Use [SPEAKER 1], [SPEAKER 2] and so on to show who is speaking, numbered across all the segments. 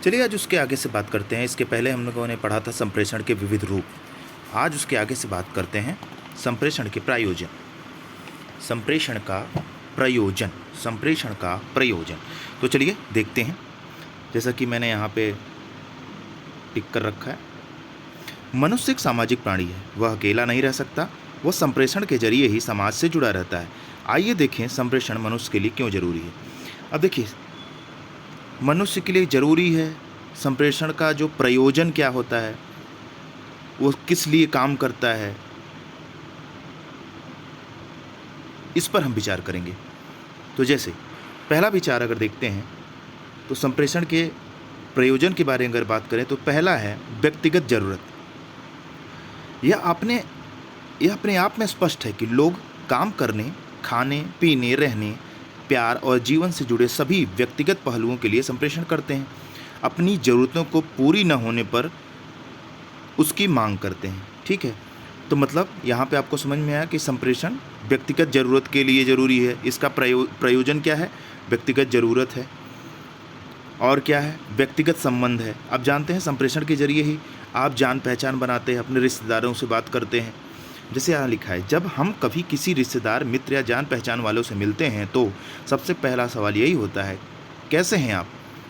[SPEAKER 1] चलिए आज उसके आगे से बात करते हैं। इसके पहले हम लोगों ने पढ़ा था संप्रेषण के विविध रूप। आज उसके आगे से बात करते हैं संप्रेषण के प्रयोजन। संप्रेषण का प्रयोजन, संप्रेषण का प्रयोजन। तो चलिए देखते हैं। जैसा कि मैंने यहाँ पे टिक कर रखा है, मनुष्य एक सामाजिक प्राणी है। वह अकेला नहीं रह सकता, वह संप्रेषण के जरिए ही समाज से जुड़ा रहता है। आइए देखें संप्रेषण मनुष्य के लिए क्यों जरूरी है। अब देखिए, मनुष्य के लिए जरूरी है। संप्रेषण का जो प्रयोजन क्या होता है, वो किस लिए काम करता है, इस पर हम विचार करेंगे। तो जैसे पहला विचार अगर देखते हैं तो संप्रेषण के प्रयोजन के बारे में अगर बात करें तो पहला है व्यक्तिगत जरूरत। यह अपने आप में स्पष्ट है कि लोग काम करने, खाने, पीने, रहने, प्यार और जीवन से जुड़े सभी व्यक्तिगत पहलुओं के लिए संप्रेषण करते हैं। अपनी ज़रूरतों को पूरी न होने पर उसकी मांग करते हैं। ठीक है, तो मतलब यहाँ पे आपको समझ में आया कि संप्रेषण व्यक्तिगत ज़रूरत के लिए ज़रूरी है। इसका प्रयोजन क्या है? व्यक्तिगत ज़रूरत है। और क्या है? व्यक्तिगत संबंध है। आप जानते हैं संप्रेषण के जरिए ही आप जान पहचान बनाते हैं, अपने रिश्तेदारों से बात करते हैं। जैसे यहाँ लिखा है, जब हम कभी किसी रिश्तेदार, मित्र या जान पहचान वालों से मिलते हैं तो सबसे पहला सवाल यही होता है, कैसे हैं आप?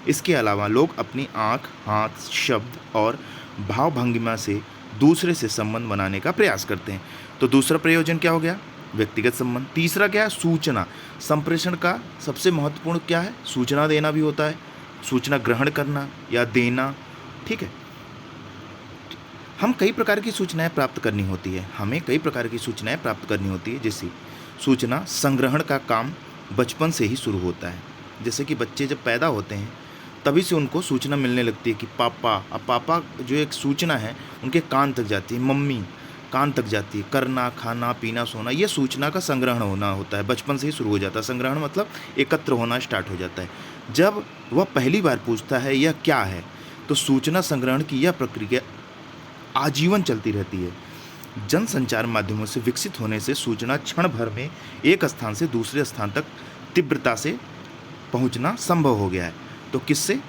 [SPEAKER 1] इसके अलावा लोग अपनी आँख, हाथ, शब्द और भाव भंगिमा से दूसरे से संबंध बनाने का प्रयास करते हैं। तो दूसरा प्रयोजन क्या हो गया? व्यक्तिगत संबंध। तीसरा क्या है? सूचना। संप्रेषण का सबसे महत्वपूर्ण क्या है? सूचना देना भी होता है, सूचना ग्रहण करना या देना। ठीक है, हम कई प्रकार की सूचनाएं प्राप्त करनी होती है, हमें कई प्रकार की सूचनाएं प्राप्त करनी होती है। जैसे सूचना संग्रहण का काम बचपन से ही शुरू होता है। जैसे कि बच्चे जब पैदा होते हैं तभी से उनको सूचना मिलने लगती है कि पापा। अब पापा जो एक सूचना है उनके कान तक जाती है, मम्मी कान तक जाती है। करना, खाना, पीना, सोना, ये सूचना का संग्रहण होना होता है, बचपन से ही शुरू हो जाता है। संग्रहण मतलब एकत्र होना स्टार्ट हो जाता है। जब वह पहली बार पूछता है यह क्या है, तो सूचना संग्रहण की यह प्रक्रिया आजीवन चलती रहती है। जनसंचार माध्यमों से विकसित होने से सूचना क्षण भर में एक स्थान से दूसरे स्थान तक तीव्रता से पहुंचना संभव हो गया है। तो किससे?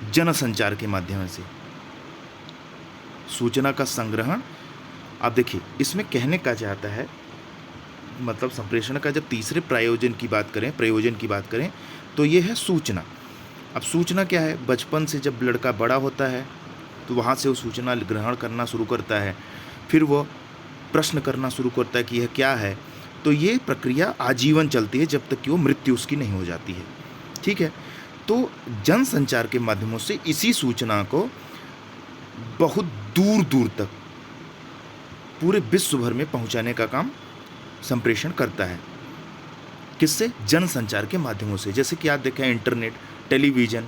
[SPEAKER 1] जनसंचार के माध्यम से सूचना का संग्रहण। अब देखिए, इसमें कहने का चाहता है, मतलब संप्रेषण का जब तीसरे प्रयोजन की बात करें तो ये है सूचना। अब सूचना क्या है? बचपन से जब लड़का बड़ा होता है तो वहाँ से वो सूचना ग्रहण करना शुरू करता है, फिर वो प्रश्न करना शुरू करता है कि यह क्या है। तो ये प्रक्रिया आजीवन चलती है जब तक कि वो मृत्यु उसकी नहीं हो जाती है। ठीक है, तो जनसंचार के माध्यमों से इसी सूचना को बहुत दूर दूर तक पूरे विश्व भर में पहुंचाने का काम संप्रेषण करता है। किससे? जनसंचार के माध्यमों से। जैसे कि आप देखें, इंटरनेट, टेलीविज़न,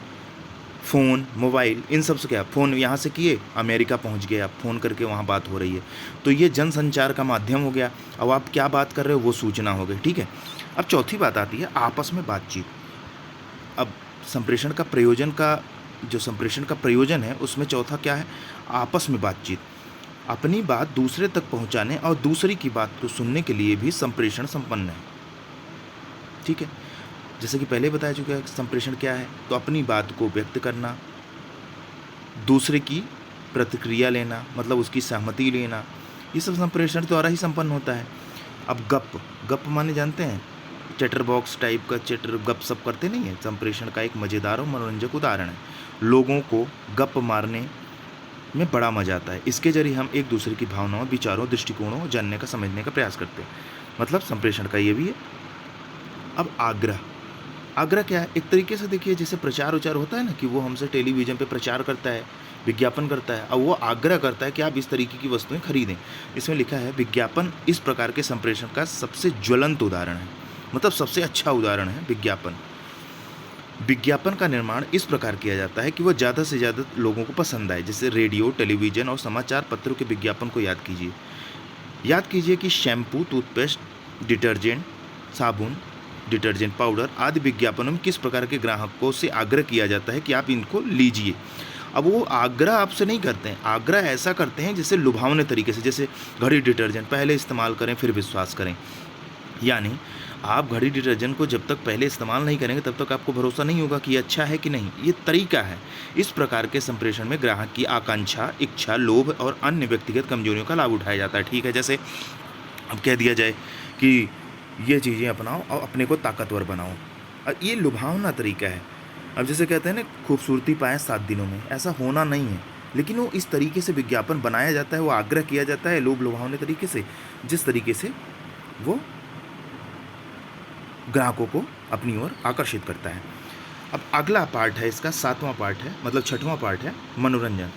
[SPEAKER 1] फ़ोन, मोबाइल, इन सब से क्या, फ़ोन यहाँ से किए, अमेरिका पहुँच गए, आप फ़ोन करके वहाँ बात हो रही है। तो ये जनसंचार का माध्यम हो गया। अब आप क्या बात कर रहे हो, वो सूचना हो गई। ठीक है, अब चौथी बात आती है आपस में बातचीत। अब संप्रेषण का प्रयोजन है उसमें चौथा क्या है? आपस में बातचीत। अपनी बात दूसरे तक पहुंचाने और दूसरी की बात को सुनने के लिए भी संप्रेषण संपन्न है। ठीक है, जैसे कि पहले बताया चुका है संप्रेषण क्या है, तो अपनी बात को व्यक्त करना, दूसरे की प्रतिक्रिया लेना, मतलब उसकी सहमति लेना, ये सब संप्रेषण द्वारा ही संपन्न होता है। अब गप माने जानते हैं, चैटर बॉक्स टाइप का गप सप करते नहीं है, संप्रेषण का एक मज़ेदार और मनोरंजक उदाहरण है। लोगों को गप मारने में बड़ा मज़ा आता है। इसके जरिए हम एक दूसरे की भावनाओं, विचारों, दृष्टिकोणों जानने का, समझने का प्रयास करते हैं। मतलब संप्रेषण का ये भी है। अब आग्रह क्या है? एक तरीके से देखिए, जैसे प्रचार उचार होता है ना, कि वो हमसे टेलीविज़न पे प्रचार करता है, विज्ञापन करता है। अब वो आग्रह करता है कि आप इस तरीके की वस्तुएं खरीदें। इसमें लिखा है, विज्ञापन इस प्रकार के संप्रेषण का सबसे ज्वलंत उदाहरण है, मतलब सबसे अच्छा उदाहरण है विज्ञापन। विज्ञापन का निर्माण इस प्रकार किया जाता है कि वह ज़्यादा से ज़्यादा लोगों को पसंद आए। जैसे रेडियो, टेलीविज़न और समाचार पत्रों के विज्ञापन को याद कीजिए कि शैम्पू, टूथपेस्ट, डिटर्जेंट, साबुन, डिटर्जेंट पाउडर आदि विज्ञापनों में किस प्रकार के ग्राहकों से आग्रह किया जाता है कि आप इनको लीजिए। अब वो आग्रह आपसे नहीं करते हैं, आग्रह ऐसा करते हैं जैसे लुभावने तरीके से। जैसे घड़ी डिटर्जेंट, पहले इस्तेमाल करें फिर विश्वास करें। यानी आप घड़ी डिटर्जेंट को जब तक पहले इस्तेमाल नहीं करेंगे तब तक आपको भरोसा नहीं होगा कि ये अच्छा है कि नहीं। ये तरीका है। इस प्रकार के संप्रेषण में ग्राहक की आकांक्षा, इच्छा, लोभ और अन्य व्यक्तिगत कमजोरियों का लाभ उठाया जाता है। ठीक है, जैसे अब कह दिया जाए कि ये चीज़ें अपनाओ और अपने को ताकतवर बनाओ, और ये लुभावना तरीका है। अब जैसे कहते हैं ना, खूबसूरती पाएँ 7 दिनों में, ऐसा होना नहीं है। लेकिन वो इस तरीके से विज्ञापन बनाया जाता है, वो आग्रह किया जाता है लोभ लुभावने तरीके से, जिस तरीके से वो ग्राहकों को अपनी ओर आकर्षित करता है। अब अगला पार्ट है इसका, 7वां पार्ट है, मतलब 6वां पार्ट है मनोरंजन।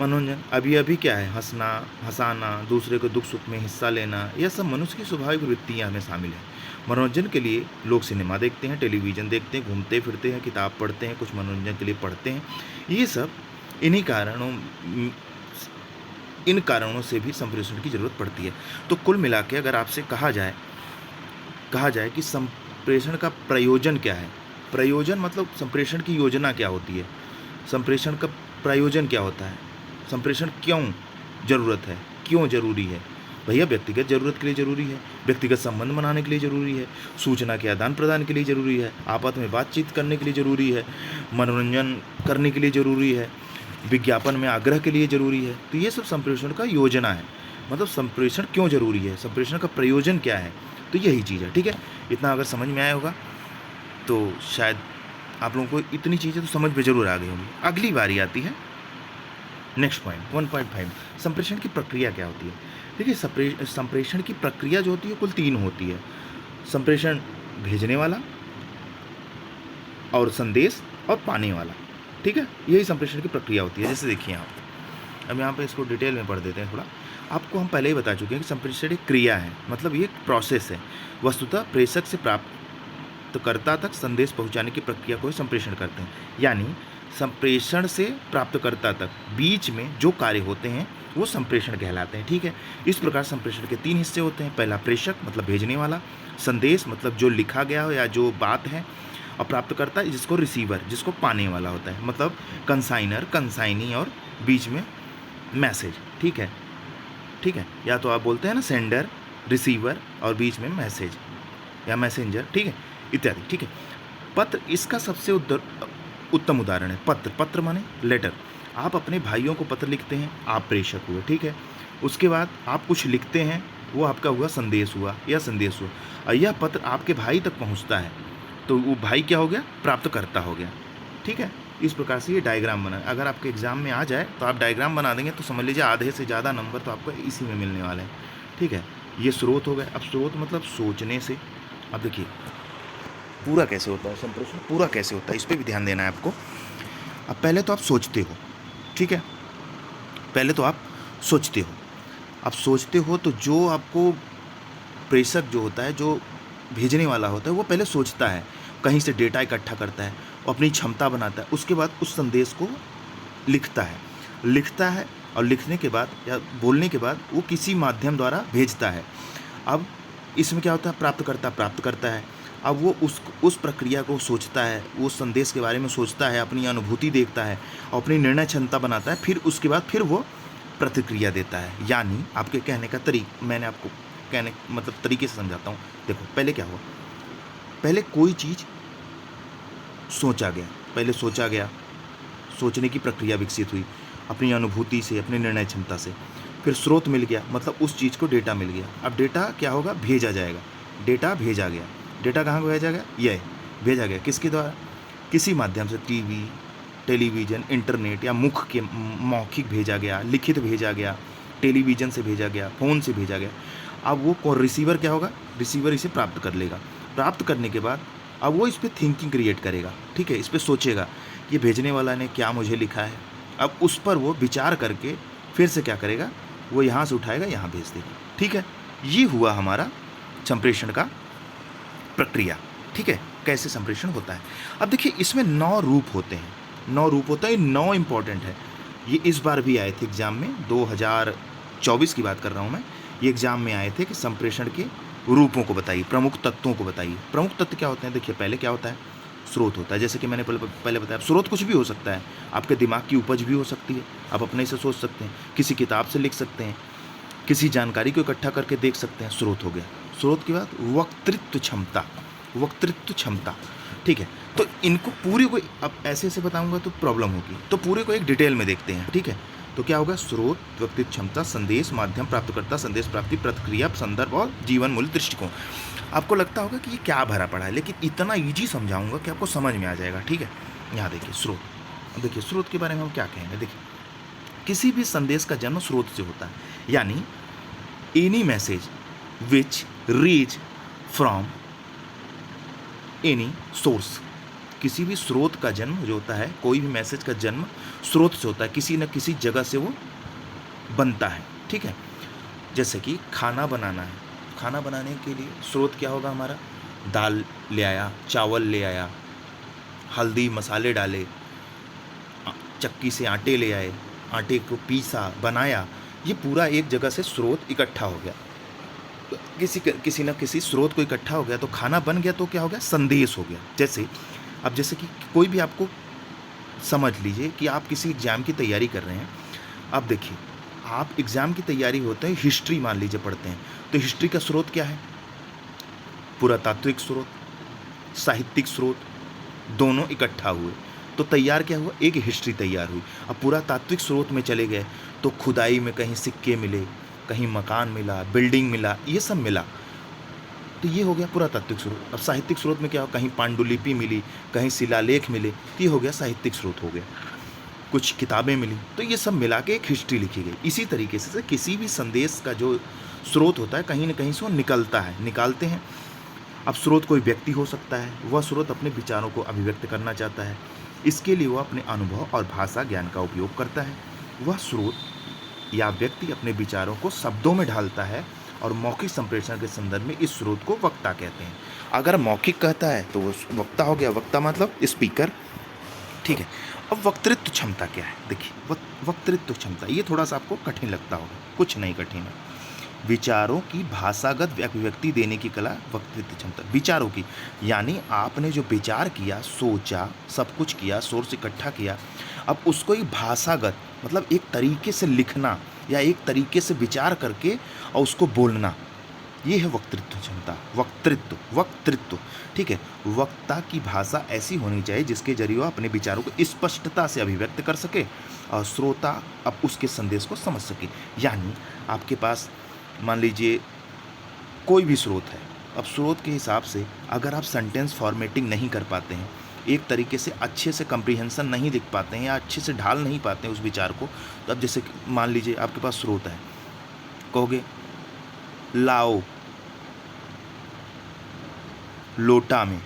[SPEAKER 1] मनोरंजन अभी अभी क्या है, हंसना, हंसाना, दूसरे को दुख सुख में हिस्सा लेना, यह सब मनुष्य की स्वाभाविक वृत्तियाँ में शामिल है। मनोरंजन के लिए लोग सिनेमा देखते हैं, टेलीविज़न देखते हैं, घूमते फिरते हैं, किताब पढ़ते हैं, कुछ मनोरंजन के लिए पढ़ते हैं। ये सब इन कारणों से भी संप्रेषण की ज़रूरत पड़ती है। तो कुल मिला के अगर आपसे कहा जाए कि संप्रेषण का प्रयोजन क्या है, प्रयोजन मतलब संप्रेषण की योजना क्या होती है, संप्रेषण का प्रयोजन क्या होता है, संप्रेषण क्यों ज़रूरत है, क्यों ज़रूरी है। भैया व्यक्तिगत ज़रूरत के लिए ज़रूरी है, व्यक्तिगत संबंध बनाने के लिए ज़रूरी है, सूचना के आदान प्रदान के लिए ज़रूरी है, आपस में बातचीत करने के लिए ज़रूरी है, मनोरंजन करने के लिए ज़रूरी है, विज्ञापन में आग्रह के लिए ज़रूरी है। तो ये सब संप्रेषण का योजना है। मतलब संप्रेषण क्यों ज़रूरी है, संप्रेषण का प्रयोजन क्या है, तो यही चीज़ है। ठीक है, इतना अगर समझ में आया होगा तो शायद आप लोगों को इतनी चीज़ें तो समझ में ज़रूर आ गई होंगी। अगली बारी आती है नेक्स्ट पॉइंट 1.5, संप्रेषण की प्रक्रिया क्या होती है। देखिए, संप्रेषण की प्रक्रिया जो होती है कुल 3 होती है। संप्रेषण भेजने वाला और संदेश और पाने वाला। ठीक है, यही संप्रेषण की प्रक्रिया होती है। जैसे देखिए आप, अब यहाँ पे इसको डिटेल में पढ़ देते हैं थोड़ा। आपको हम पहले ही बता चुके हैं कि संप्रेषण एक क्रिया है, मतलब ये एक प्रोसेस है। वस्तुतः प्रेषक से प्राप्तकर्ता तक संदेश पहुँचाने की प्रक्रिया को संप्रेषण करते हैं। यानी संप्रेषण से प्राप्तकर्ता तक बीच में जो कार्य होते हैं वो संप्रेषण कहलाते हैं। ठीक है, इस प्रकार संप्रेषण के 3 हिस्से होते हैं। पहला प्रेषक मतलब भेजने वाला, संदेश मतलब जो लिखा गया हो या जो बात है, और प्राप्तकर्ता जिसको रिसीवर, जिसको पाने वाला होता है, मतलब कंसाइनर, कंसाइनी और बीच में मैसेज। ठीक है, या तो आप बोलते हैं ना सेंडर, रिसीवर और बीच में मैसेज या मैसेंजर। ठीक है, इत्यादि। ठीक है, पत्र इसका सबसे उत्तम उदाहरण है। पत्र माने लेटर। आप अपने भाइयों को पत्र लिखते हैं, आप प्रेषक हुए। ठीक है, उसके बाद आप कुछ लिखते हैं, वो आपका हुआ संदेश हुआ या संदेश हुआ, और यह पत्र आपके भाई तक पहुंचता है तो वो भाई क्या हो गया, प्राप्तकर्ता हो गया। ठीक है, इस प्रकार से ये डायग्राम बना। अगर आपके एग्जाम में आ जाए तो आप डायग्राम बना देंगे तो समझ लीजिए आधे से ज़्यादा नंबर तो आपको इसी में मिलने वाले हैं। ठीक है, ये स्रोत हो गए। अब स्रोत मतलब सोचने से। अब देखिए पूरा कैसे होता है संप्रेषण, पूरा कैसे होता है, इस पर भी ध्यान देना है आपको। अब पहले तो आप सोचते हो। ठीक है, पहले तो आप सोचते हो। आप सोचते हो तो जो आपको प्रेषक जो होता है, जो भेजने वाला होता है, वो पहले सोचता है, कहीं से डेटा इकट्ठा करता है, अपनी क्षमता बनाता है, उसके बाद उस संदेश को लिखता है और लिखने के बाद या बोलने के बाद वो किसी माध्यम द्वारा भेजता है। अब इसमें क्या होता है, प्राप्तकर्ता प्राप्त करता है। अब वो उस प्रक्रिया को सोचता है, वो संदेश के बारे में सोचता है, अपनी अनुभूति देखता है और अपनी निर्णय क्षमता बनाता है। फिर उसके बाद फिर वो प्रतिक्रिया देता है। यानी आपके कहने का मैंने आपको कहने मतलब तरीके से समझाता हूँ। देखो पहले क्या हुआ, पहले कोई चीज़ सोचा गया, सोचने की प्रक्रिया विकसित हुई अपनी अनुभूति से, अपनी निर्णय क्षमता से। फिर स्रोत मिल गया, मतलब उस चीज़ को डेटा मिल गया। अब डेटा क्या होगा, भेजा जाएगा। डेटा भेजा गया, डेटा कहाँ को भेजा गया, यह भेजा गया किसके द्वारा, किसी माध्यम से, टीवी, टेलीविज़न, इंटरनेट या मौखिक भेजा गया, लिखित भेजा गया, टेलीविज़न से भेजा गया, फ़ोन से भेजा गया। अब वो रिसीवर क्या होगा, रिसीवर इसे प्राप्त कर लेगा। प्राप्त करने के बाद अब वो इस पर थिंकिंग क्रिएट करेगा। ठीक है, इस पर सोचेगा ये भेजने वाला ने क्या मुझे लिखा है। अब उस पर वो विचार करके फिर से क्या करेगा, वो यहाँ से उठाएगा, यहाँ भेज देगा। ठीक है, ये हुआ हमारा संप्रेषण का प्रक्रिया। ठीक है, कैसे संप्रेषण होता है। अब देखिए इसमें 9 रूप होते हैं, 9 रूप होता है। 9 इम्पॉर्टेंट है। ये इस बार भी आए थे एग्ज़ाम में, 2024 की बात कर रहा हूँ मैं। ये एग्ज़ाम में आए थे कि संप्रेषण के रूपों को बताइए, प्रमुख तत्वों को बताइए। प्रमुख तत्व क्या होते हैं, देखिए पहले क्या होता है, स्रोत होता है। जैसे कि मैंने पहले बताया, स्रोत कुछ भी हो सकता है, आपके दिमाग की उपज भी हो सकती है, आप अपने से सोच सकते हैं, किसी किताब से लिख सकते हैं, किसी जानकारी को इकट्ठा करके देख सकते हैं, स्रोत हो गया। स्रोत के बाद वक्तृत्व क्षमता, वक्तृत्व क्षमता, ठीक है। तो इनको पूरे को अब ऐसे ऐसे बताऊंगा तो प्रॉब्लम होगी, तो पूरे को एक डिटेल में देखते हैं, ठीक है। तो क्या होगा, स्रोत, वक्तृत्व क्षमता, संदेश, माध्यम, प्राप्तकर्ता, संदेश प्राप्ति, प्रतिक्रिया, संदर्भ और जीवन मूल्य दृष्टिकोण। आपको लगता होगा कि ये क्या भरा पड़ा है, लेकिन इतना ईजी समझाऊंगा कि आपको समझ में आ जाएगा, ठीक है। यहाँ देखिए स्रोत, देखिए स्रोत के बारे में हम क्या कहेंगे। देखिए किसी भी संदेश का जन्म स्रोत से होता है, यानी any message which reach from any source. किसी भी स्रोत का जन्म जो होता है, कोई भी मैसेज का जन्म स्रोत से होता है, किसी न किसी जगह से वो बनता है, ठीक है। जैसे कि खाना बनाना है, खाना बनाने के लिए स्रोत क्या होगा हमारा, दाल ले आया, चावल ले आया, हल्दी मसाले डाले, चक्की से आटे ले आए, आटे को पीसा, बनाया, ये पूरा एक जगह से स्रोत इकट्ठा हो गया, किसी न किसी स्रोत को इकट्ठा हो गया, तो खाना बन गया, तो क्या हो गया, संदेश हो गया। जैसे कि कोई भी आपको समझ लीजिए कि आप किसी एग्ज़ाम की तैयारी कर रहे हैं। अब देखिए आप एग्ज़ाम की तैयारी होते हैं, हिस्ट्री मान लीजिए पढ़ते हैं, तो हिस्ट्री का स्रोत क्या है, पुरातात्विक स्रोत, साहित्यिक स्रोत, दोनों इकट्ठा हुए तो तैयार क्या हुआ, एक हिस्ट्री तैयार हुई। अब पुरातात्विक स्रोत में चले गए तो खुदाई में कहीं सिक्के मिले, कहीं मकान मिला, बिल्डिंग मिला, ये सब मिला, तो ये हो गया पुरातात्विक स्रोत। अब साहित्यिक स्रोत में क्या हो, कहीं पांडुलिपि मिली, कहीं शिलालेख मिले, तो ये हो गया साहित्यिक स्रोत हो गया, कुछ किताबें मिली, तो ये सब मिला के एक हिस्ट्री लिखी गई। इसी तरीके से किसी भी संदेश का जो स्रोत होता है, कहीं ना कहीं से वो निकलता है, निकालते हैं। अब स्रोत कोई व्यक्ति हो सकता है, वह स्रोत अपने विचारों को अभिव्यक्त करना चाहता है, इसके लिए वह अपने अनुभव और भाषा ज्ञान का उपयोग करता है। वह स्रोत या व्यक्ति अपने विचारों को शब्दों में ढालता है और मौखिक संप्रेषण के संदर्भ में इस स्रोत को वक्ता कहते हैं। अगर मौखिक कहता है तो वो वक्ता हो गया, वक्ता मतलब स्पीकर, ठीक है। अब वक्तृत्व क्षमता क्या है, देखिए वक्तृत्व क्षमता, ये थोड़ा सा आपको कठिन लगता होगा, कुछ नहीं कठिन है। विचारों की भाषागत अभिव्यक्ति देने की कला वक्तृत्व क्षमता। विचारों की, यानी आपने जो विचार किया, सोचा, सब कुछ किया, सोर्स इकट्ठा किया, अब उसको एक भाषागत मतलब एक तरीके से लिखना या एक तरीके से विचार करके और उसको बोलना, ये है वक्तृत्व क्षमता। वक्तृत्व, ठीक है। वक्ता की भाषा ऐसी होनी चाहिए जिसके जरिए वह अपने विचारों को स्पष्टता से अभिव्यक्त कर सके और श्रोता अब उसके संदेश को समझ सके। यानी आपके पास मान लीजिए कोई भी स्रोत है, अब स्रोत के हिसाब से अगर आप सेंटेंस फॉर्मेटिंग नहीं कर पाते हैं, एक तरीके से अच्छे से कंप्रीहेंशन नहीं लिख पाते हैं या अच्छे से ढाल नहीं पाते हैं उस विचार को, तो अब जैसे मान लीजिए आपके पास स्रोत है, कहोगे लाओ लोटा में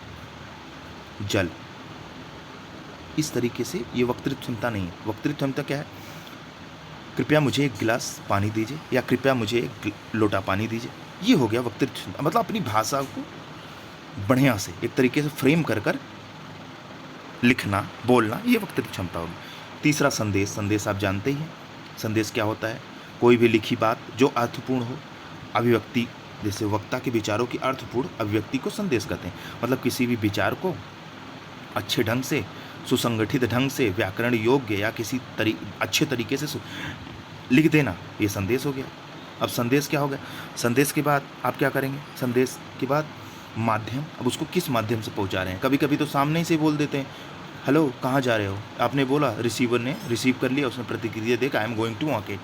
[SPEAKER 1] जल, इस तरीके से ये वक्तृत्व क्षमता नहीं है। वक्तृत्व क्षमता क्या है, कृपया मुझे एक गिलास पानी दीजिए या कृपया मुझे एक लोटा पानी दीजिए, ये हो गया वक्तृत्व क्षमता। मतलब अपनी भाषा को बढ़िया से एक तरीके से फ्रेम कर कर लिखना, बोलना, ये वक्तृत्व क्षमता होगी। तीसरा संदेश आप जानते ही हैं, संदेश क्या होता है, कोई भी लिखी बात जो अर्थपूर्ण हो, अभिव्यक्ति, जैसे वक्ता के विचारों की अर्थपूर्ण अभिव्यक्ति को संदेश कहते हैं। मतलब किसी भी विचार को अच्छे ढंग से, सुसंगठित ढंग से, व्याकरण योग्य या किसी अच्छे तरीके से लिख देना, ये संदेश हो गया। अब संदेश क्या हो गया, संदेश के बाद आप क्या करेंगे, संदेश के बाद माध्यम, अब उसको किस माध्यम से पहुंचा रहे हैं। कभी कभी तो सामने से बोल देते हैं, हेलो कहाँ जा रहे हो, आपने बोला, रिसीवर ने रिसीव कर लिया, उसने प्रतिक्रिया देकर I am going to market,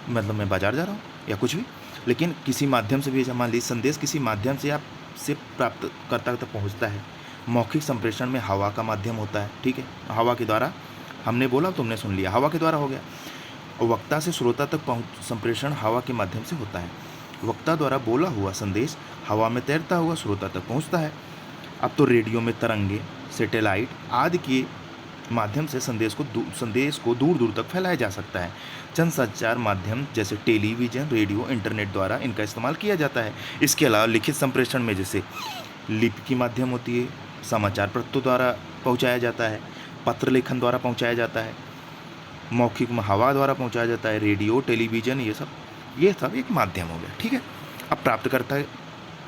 [SPEAKER 1] मतलब मैं बाजार जा रहा हूँ या कुछ भी, लेकिन किसी माध्यम से भी, मान लीजिए संदेश किसी माध्यम से आपसे प्राप्तकर्ता तक पहुँचता है। मौखिक संप्रेषण में हवा का माध्यम होता है, ठीक है, हवा के द्वारा, हमने बोला तुमने सुन लिया, हवा के द्वारा हो गया। और वक्ता से श्रोता तक संप्रेषण हवा के माध्यम से होता है। वक्ता द्वारा बोला हुआ संदेश हवा में तैरता हुआ श्रोता तक पहुंचता है। अब तो रेडियो में तरंगे, सैटेलाइट आदि के माध्यम से संदेश को दूर दूर तक फैलाया जा सकता है। जनसंचार माध्यम जैसे टेलीविज़न, रेडियो, इंटरनेट द्वारा इनका इस्तेमाल किया जाता है। इसके अलावा लिखित संप्रेषण में जैसे लिपि की माध्यम होती है, समाचार पत्रों द्वारा पहुंचाया जाता है, पत्र लेखन द्वारा पहुंचाया जाता है, मौखिक में हवा द्वारा पहुंचाया जाता है, रेडियो, टेलीविज़न, ये सब एक माध्यम हो गया, ठीक है। अब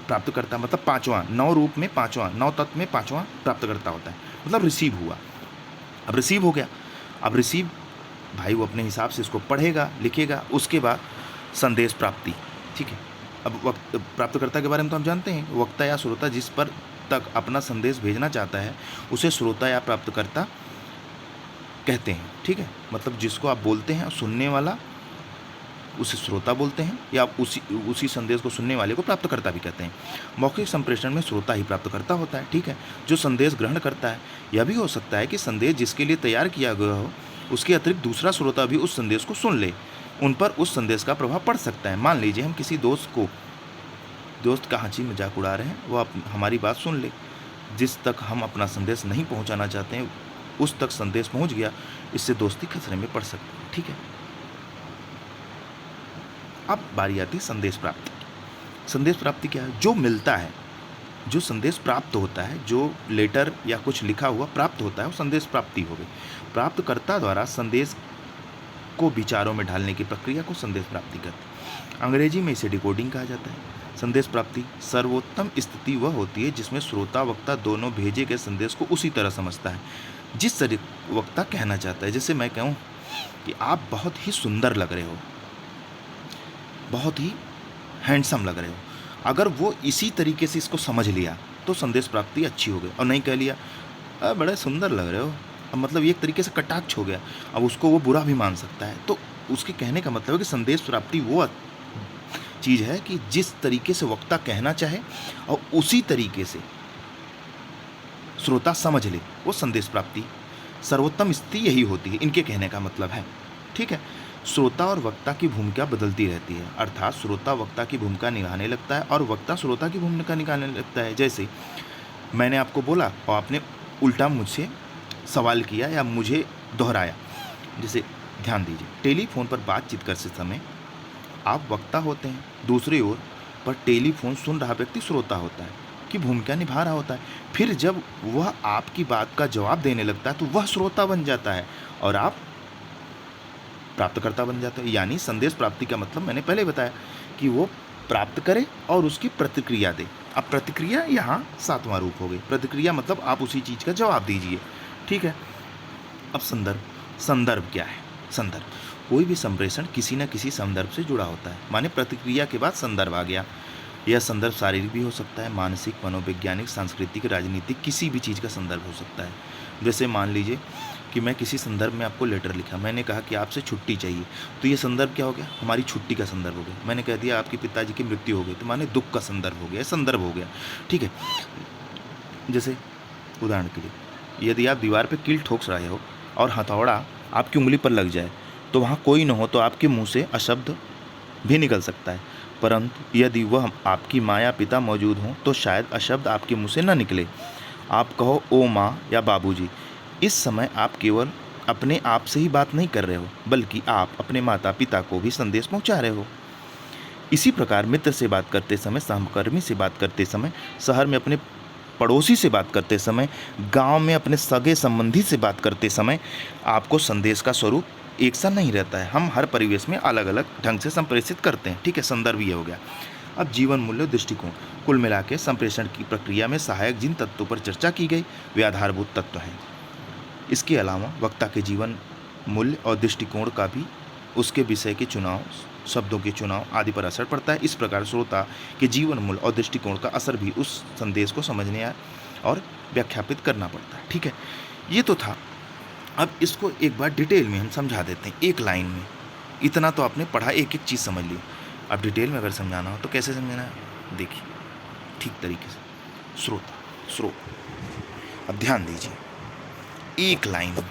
[SPEAKER 1] प्राप्तकर्ता मतलब पांचवा, 9 रूप में पांचवा, 9 तत्व में पांचवा प्राप्तकर्ता होता है, मतलब रिसीव हुआ। अब रिसीव हो गया, अब रिसीव भाई वो अपने हिसाब से इसको पढ़ेगा, लिखेगा, उसके बाद संदेश प्राप्ति, ठीक है। अब वक्त प्राप्तकर्ता के बारे में तो हम जानते हैं, वक्ता या श्रोता जिस पर तक अपना संदेश भेजना चाहता है उसे श्रोता या प्राप्तकर्ता कहते हैं। ठीक है, मतलब जिसको आप बोलते हैं और सुनने वाला उसे श्रोता बोलते हैं, या उसी संदेश को सुनने वाले को प्राप्तकर्ता भी कहते हैं। मौखिक संप्रेषण में श्रोता ही प्राप्तकर्ता होता है। ठीक है, जो संदेश ग्रहण करता है। यह भी हो सकता है कि संदेश जिसके लिए तैयार किया गया हो उसके अतिरिक्त दूसरा श्रोता भी उस संदेश को सुन ले, उन पर उस संदेश का प्रभाव पड़ सकता है। मान लीजिए हम किसी दोस्त का हंसी मजाक उड़ा रहे हैं, वो हमारी बात सुन ले, जिस तक हम अपना संदेश नहीं पहुंचाना चाहते हैं उस तक संदेश पहुंच गया, इससे दोस्ती खतरे में पड़ सकती है। ठीक है, अब बारी आती है संदेश प्राप्ति। संदेश प्राप्ति क्या है? जो मिलता है, जो संदेश प्राप्त होता है, जो लेटर या कुछ लिखा हुआ प्राप्त होता है, वो संदेश प्राप्ति हो गई। प्राप्तकर्ता द्वारा संदेश को विचारों में ढालने की प्रक्रिया को संदेश प्राप्ति कहते हैं। अंग्रेजी में इसे डिकोडिंग कहा जाता है। संदेश प्राप्ति सर्वोत्तम स्थिति वह होती है जिसमें श्रोता वक्ता दोनों भेजे गए संदेश को उसी तरह समझता है जिस तरह वक्ता कहना चाहता है। जैसे मैं कहूँ कि आप बहुत ही सुंदर लग रहे हो, बहुत ही हैंडसम लग रहे हो, अगर वो इसी तरीके से इसको समझ लिया तो संदेश प्राप्ति अच्छी हो गई। और नहीं कह लिया बड़े सुंदर लग रहे हो, अब मतलब एक तरीके से कटाक्ष हो गया, अब उसको वो बुरा भी मान सकता है। तो उसके कहने का मतलब है कि संदेश प्राप्ति वो चीज़ है कि जिस तरीके से वक्ता कहना चाहे और उसी तरीके से श्रोता समझ ले, वो संदेश प्राप्ति सर्वोत्तम स्थिति यही होती है, इनके कहने का मतलब है। ठीक है, श्रोता और वक्ता की भूमिका बदलती रहती है, अर्थात श्रोता वक्ता की भूमिका निभाने लगता है और वक्ता श्रोता की भूमिका निभाने लगता है। जैसे मैंने आपको बोला और आपने उल्टा मुझसे सवाल किया या मुझे दोहराया। जैसे ध्यान दीजिए, टेलीफोन पर बातचीत करते समय आप वक्ता होते हैं, दूसरी ओर पर टेलीफोन सुन रहा व्यक्ति श्रोता होता है, की भूमिका निभा रहा होता है। फिर जब वह आपकी बात का जवाब देने लगता है तो वह श्रोता बन जाता है और आप प्राप्तकर्ता बन जाते हैं। यानी संदेश प्राप्ति का मतलब मैंने पहले बताया कि वो प्राप्त करे और उसकी प्रतिक्रिया दे। अब प्रतिक्रिया यहाँ 7वां रूप हो गई। प्रतिक्रिया मतलब आप उसी चीज़ का जवाब दीजिए। ठीक है, अब संदर्भ क्या है? संदर्भ कोई भी संप्रेषण किसी न किसी संदर्भ से जुड़ा होता है, माने प्रतिक्रिया के बाद संदर्भ आ गया। यह संदर्भ शारीरिक भी हो सकता है, मानसिक, मनोवैज्ञानिक, सांस्कृतिक, राजनीतिक, किसी भी चीज़ का संदर्भ हो सकता है। जैसे मान लीजिए कि मैं किसी संदर्भ में आपको लेटर लिखा, मैंने कहा कि आपसे छुट्टी चाहिए, तो ये संदर्भ क्या हो गया? हमारी छुट्टी का संदर्भ हो गया। मैंने कह दिया आपके पिताजी की मृत्यु हो गई, तो माने दुख का संदर्भ हो गया, संदर्भ हो गया। ठीक है, जैसे उदाहरण के लिए यदि आप दीवार पर कील ठोक रहे हो और हथौड़ा आपकी उंगली पर लग जाए तो वहाँ कोई न हो तो आपके मुंह से अशब्द भी निकल सकता है, परंतु यदि वह आपकी माँ या पिता मौजूद हों तो शायद अशब्द आपके मुंह से न निकले। आप कहो ओ माँ या बाबूजी, इस समय आप केवल अपने आप से ही बात नहीं कर रहे हो, बल्कि आप अपने माता पिता को भी संदेश पहुंचा रहे हो। इसी प्रकार मित्र से बात करते समय, सहकर्मी से बात करते समय, शहर में अपने पड़ोसी से बात करते समय, गांव में अपने सगे संबंधी से बात करते समय आपको संदेश का स्वरूप एक सा नहीं रहता है। हम हर परिवेश में अलग अलग ढंग से संप्रेषित करते हैं। ठीक है, संदर्भ ये हो गया। अब जीवन मूल्य दृष्टिकोण, कुल मिला के संप्रेषण की प्रक्रिया में सहायक जिन तत्वों पर चर्चा की गई वे आधारभूत तत्व हैं। इसके अलावा वक्ता के जीवन मूल्य और दृष्टिकोण का भी उसके विषय के चुनाव, शब्दों के चुनाव आदि पर असर पड़ता है। इस प्रकार श्रोता के जीवन मूल्य और दृष्टिकोण का असर भी उस संदेश को समझने और व्याख्यापित करना पड़ता है। ठीक है, ये तो था। अब इसको एक बार डिटेल में हम समझा देते हैं, एक लाइन में। इतना तो आपने पढ़ा, एक एक चीज़ समझ ली। अब डिटेल में अगर समझाना हो तो कैसे समझना है, देखिए ठीक तरीके से। स्रोत, अब ध्यान दीजिए, एक लाइन में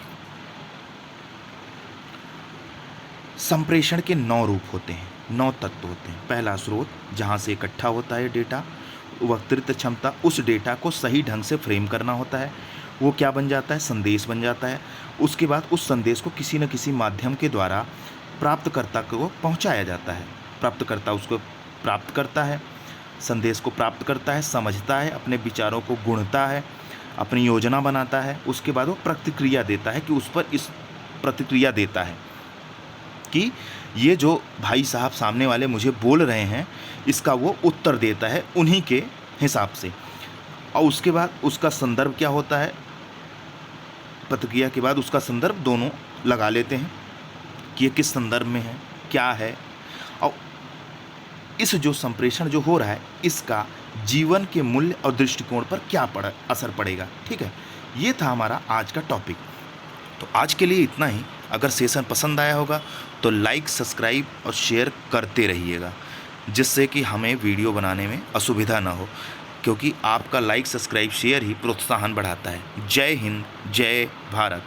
[SPEAKER 1] संप्रेषण के 9 रूप होते हैं, 9 तत्व होते हैं। पहला स्रोत, जहाँ से इकट्ठा होता है डेटा, वक्तृत्व क्षमता, उस डेटा को सही ढंग से फ्रेम करना होता है, वो क्या बन जाता है? संदेश बन जाता है। उसके बाद उस संदेश को किसी न किसी माध्यम के द्वारा प्राप्तकर्ता को पहुंचाया जाता है। प्राप्तकर्ता उसको प्राप्त करता है, संदेश को प्राप्त करता है, समझता है, अपने विचारों को गुणता है, अपनी योजना बनाता है। उसके बाद वो प्रतिक्रिया देता है कि उस पर इस प्रतिक्रिया देता है कि ये जो भाई साहब सामने वाले मुझे बोल रहे हैं इसका वो उत्तर देता है उन्हीं के हिसाब से। और उसके बाद उसका संदर्भ क्या होता है? प्रतिक्रिया के बाद उसका संदर्भ दोनों लगा लेते हैं कि ये किस संदर्भ में है, क्या है। और इस जो संप्रेषण जो हो रहा है इसका जीवन के मूल्य और दृष्टिकोण पर क्या असर पड़ेगा। ठीक है, ये था हमारा आज का टॉपिक। तो आज के लिए इतना ही। अगर सेशन पसंद आया होगा तो लाइक, सब्सक्राइब और शेयर करते रहिएगा, जिससे कि हमें वीडियो बनाने में असुविधा ना हो, क्योंकि आपका लाइक, सब्सक्राइब, शेयर ही प्रोत्साहन बढ़ाता है। जय हिंद, जय भारत।